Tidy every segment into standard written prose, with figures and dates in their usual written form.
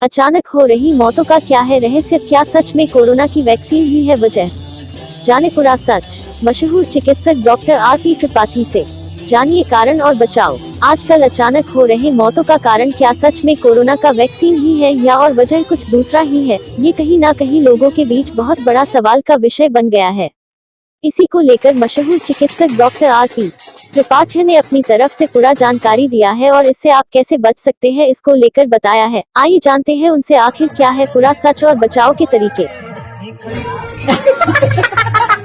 अचानक हो रही मौतों का क्या है रहस्य, क्या सच में कोरोना की वैक्सीन ही है वजह? जाने पूरा सच मशहूर चिकित्सक डॉक्टर आर.पी. त्रिपाठी से। जानिए कारण और बचाव। आजकल अचानक हो रहे मौतों का कारण क्या सच में कोरोना का वैक्सीन ही है या और वजह कुछ दूसरा ही है? ये कहीं ना कहीं लोगों के बीच बहुत बड़ा सवाल का विषय बन गया है। इसी को लेकर मशहूर चिकित्सक डॉक्टर आर.पी. त्रिपाठी ने अपनी तरफ से पूरा जानकारी दिया है और इससे आप कैसे बच सकते हैं इसको लेकर बताया है। आइए जानते हैं उनसे आखिर क्या है पूरा सच और बचाव के तरीके।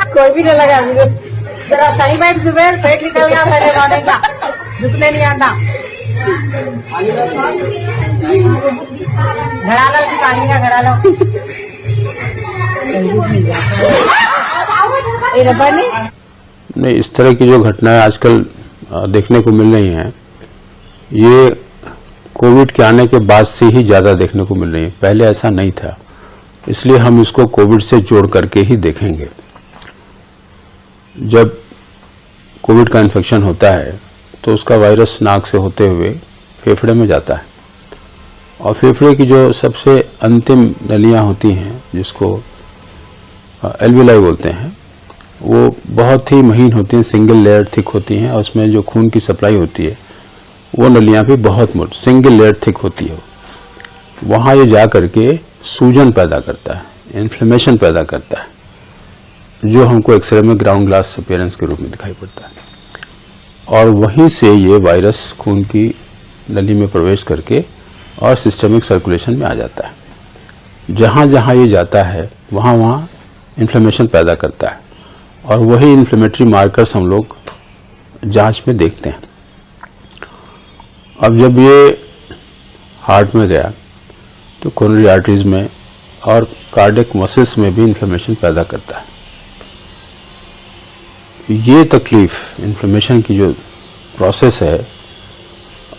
कोई भी नहीं लगा मुझे। जरा सही बैठ सुबह पेट निकल गया मेरे रोने का, रुकने नहीं आता। घड़ा लो जी, पानी का घड़ा लो। ये रबर नहीं, इस तरह की जो घटनाएं आजकल देखने को मिल रही हैं, ये कोविड के आने के बाद से ही ज्यादा देखने को मिल रही है। पहले ऐसा नहीं था, इसलिए हम इसको कोविड से जोड़ करके ही देखेंगे। जब कोविड का इन्फेक्शन होता है तो उसका वायरस नाक से होते हुए फेफड़े में जाता है और फेफड़े की जो सबसे अंतिम नलियां होती हैं, जिसको एल्विलाई बोलते हैं, वो बहुत ही महीन होती हैं, सिंगल लेयर थिक होती हैं और उसमें जो खून की सप्लाई होती है वो नलियां भी बहुत मोटी सिंगल लेयर थिक होती है। वहाँ ये जा करके सूजन पैदा करता है, इन्फ्लेमेशन पैदा करता है, जो हमको एक्सरे में ग्राउंड ग्लास अपीयरेंस के रूप में दिखाई पड़ता है। और वहीं से ये वायरस खून की नली में प्रवेश करके और सिस्टमिक सर्कुलेशन में आ जाता है। जहाँ जहाँ ये जाता है वहाँ वहाँ इन्फ्लेमेशन पैदा करता है और वही इन्फ्लेमेटरी मार्कर्स हम लोग जांच में देखते हैं। अब जब ये हार्ट में गया तो कोरोनरी आर्टरीज में और कार्डियक मसल्स में भी इन्फ्लेमेशन पैदा करता है। ये तकलीफ, इन्फ्लेमेशन की जो प्रोसेस है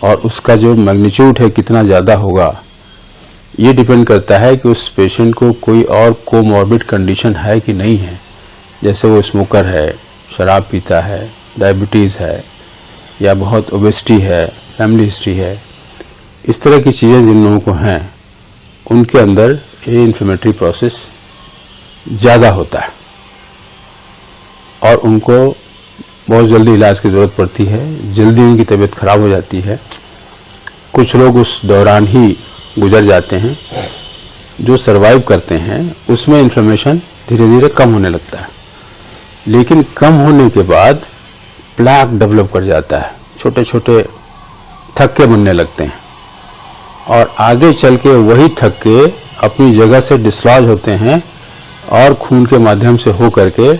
और उसका जो मैग्नीट्यूड है कितना ज़्यादा होगा, ये डिपेंड करता है कि उस पेशेंट को कोई और कोमॉर्बिड कंडीशन है कि नहीं है। जैसे वो स्मोकर है, शराब पीता है, डायबिटीज़ है या बहुत ओबेसिटी है, फैमिली हिस्ट्री है, इस तरह की चीज़ें जिन लोगों को हैं उनके अंदर ये इन्फ्लेमेटरी प्रोसेस ज़्यादा होता है और उनको बहुत जल्दी इलाज की ज़रूरत पड़ती है, जल्दी उनकी तबीयत खराब हो जाती है। कुछ लोग उस दौरान ही गुजर जाते हैं। जो सरवाइव करते हैं उसमें इन्फ्लेमेशन धीरे धीरे कम होने लगता है, लेकिन कम होने के बाद प्लैक डेवलप कर जाता है, छोटे छोटे थक्के बनने लगते हैं और आगे चल के वही थक्के अपनी जगह से डिसलॉज होते हैं और खून के माध्यम से हो करके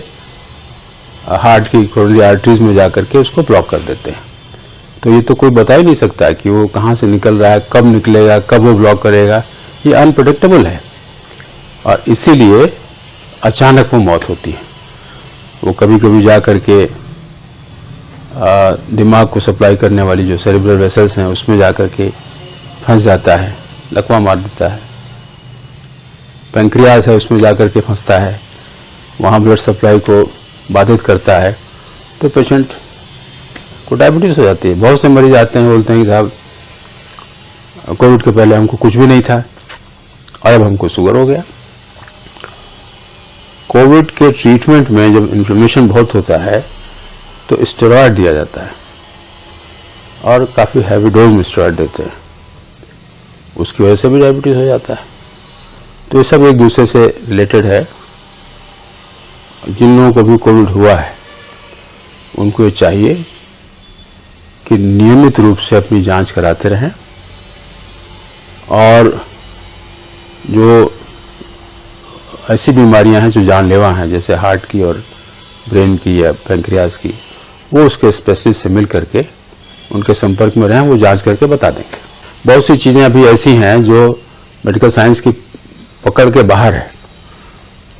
हार्ट की कोरोनरी आर्टरीज में जाकर के उसको ब्लॉक कर देते हैं। तो ये तो कोई बता ही नहीं सकता कि वो कहाँ से निकल रहा है, कब निकलेगा, कब वो ब्लॉक करेगा। ये अनप्रेडिक्टेबल है और इसीलिए अचानक वो मौत होती है। वो कभी कभी जा करके दिमाग को सप्लाई करने वाली जो सेरेब्रल वेसल्स हैं उसमें जा करके फंस जाता है, लकवा मार देता है। पैंक्रियाज है उसमें जा करके फंसता है, वहाँ ब्लड सप्लाई को बाधित करता है, तो पेशेंट को डायबिटीज हो जाती है। बहुत से मरीज आते हैं, बोलते हैं कि साहब कोविड के पहले हमको कुछ भी नहीं था और अब हमको शुगर हो गया। कोविड के ट्रीटमेंट में जब इन्फ्लेमेशन बहुत होता है तो स्टेरॉयड दिया जाता है और काफ़ी हैवी डोज में स्टेरॉयड देते हैं, उसकी वजह से भी डायबिटीज हो जाता है। तो ये सब एक दूसरे से रिलेटेड है। जिन लोगों को भी कोविड हुआ है उनको ये चाहिए कि नियमित रूप से अपनी जांच कराते रहें और जो ऐसी बीमारियां हैं जो जानलेवा हैं, जैसे हार्ट की और ब्रेन की या पैंक्रियाज की, वो उसके स्पेशलिस्ट से मिल करके उनके संपर्क में रहें, वो जांच करके बता देंगे। बहुत सी चीज़ें अभी ऐसी हैं जो मेडिकल साइंस की पकड़ के बाहर है,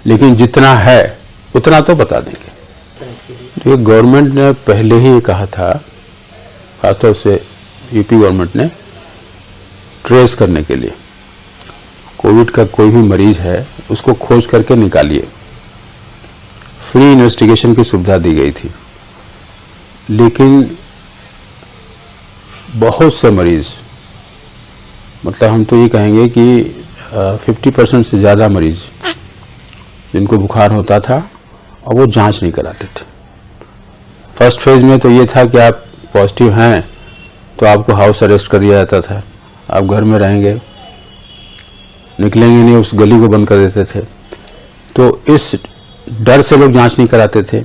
लेकिन जितना है उतना तो बता देंगे। ये गवर्नमेंट ने पहले ही कहा था, खासतौर से यूपी गवर्नमेंट ने, ट्रेस करने के लिए कोविड का कोई भी मरीज है उसको खोज करके निकालिए। फ्री इन्वेस्टिगेशन की सुविधा दी गई थी, लेकिन बहुत से मरीज मतलब हम तो ये कहेंगे कि 50% से ज़्यादा मरीज जिनको बुखार होता था और वो जांच नहीं कराते थे। फर्स्ट फेज में तो ये था कि आप पॉजिटिव हैं तो आपको हाउस अरेस्ट कर दिया जाता था, आप घर में रहेंगे, निकलेंगे नहीं, उस गली को बंद कर देते थे। तो इस डर से लोग जांच नहीं कराते थे।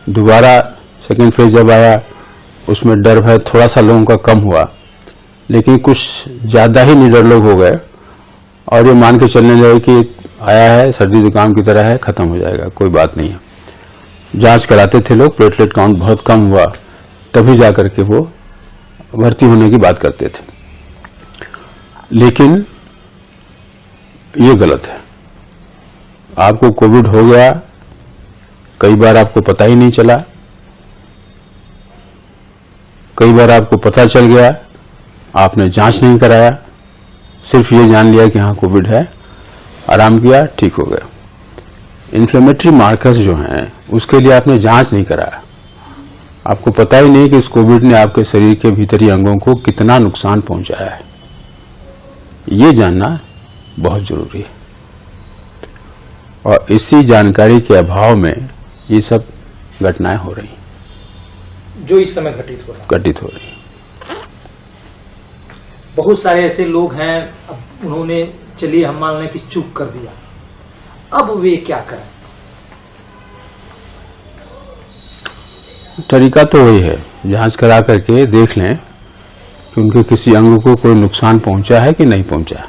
दोबारा सेकेंड फेज जब आया उसमें डर भय थोड़ा सा लोगों का कम हुआ, लेकिन कुछ ज़्यादा ही निडर लोग हो गए और ये मान के चलने लगे कि आया है, सर्दी जुकाम की तरह है, खत्म हो जाएगा, कोई बात नहीं है। जांच कराते थे लोग, प्लेटलेट काउंट बहुत कम हुआ, तभी जा करके वो भर्ती होने की बात करते थे। लेकिन ये गलत है। आपको कोविड हो गया, कई बार आपको पता ही नहीं चला, कई बार आपको पता चल गया, आपने जांच नहीं कराया, सिर्फ ये जान लिया कि हाँ कोविड है, आराम किया, ठीक हो गया। इन्फ्लेमेटरी मार्कर्स जो हैं उसके लिए आपने जांच नहीं कराया, आपको पता ही नहीं कि इस कोविड ने आपके शरीर के भीतरी अंगों को कितना नुकसान पहुंचाया है। ये जानना बहुत जरूरी है और इसी जानकारी के अभाव में ये सब घटनाएं हो रही, जो इस समय घटित हो रही है। बहुत सारे ऐसे लोग हैं, अब उन्होंने, चलिए हम मान लें कि चूक कर दिया, अब वे क्या करें? तरीका तो वही है, जांच करा करके देख लें कि उनके किसी अंग को कोई नुकसान पहुंचा है कि नहीं पहुंचा।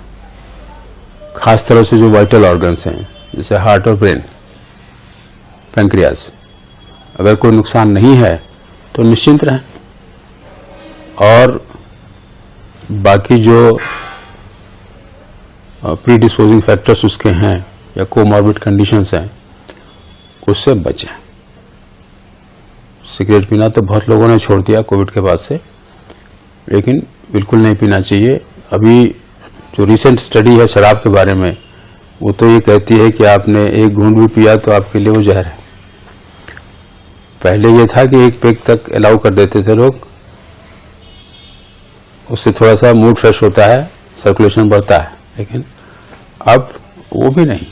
खास तरह से जो वाइटल ऑर्गन्स हैं जैसे हार्ट और ब्रेन, पैंक्रियाज, अगर कोई नुकसान नहीं है तो निश्चिंत रहें। और बाकी जो प्री डिस्पोजिंग फैक्टर्स उसके हैं या कोमॉर्बिड कंडीशंस हैं उससे बचें। सिगरेट पीना तो बहुत लोगों ने छोड़ दिया कोविड के बाद से, लेकिन बिल्कुल नहीं पीना चाहिए। अभी जो रिसेंट स्टडी है शराब के बारे में, वो तो ये कहती है कि आपने एक घूंट भी पिया तो आपके लिए वो जहर है। पहले ये था कि एक पेग तक अलाउ कर देते थे लोग, उससे थोड़ा सा मूड फ्रेश होता है, सर्कुलेशन बढ़ता है, लेकिन अब वो भी नहीं।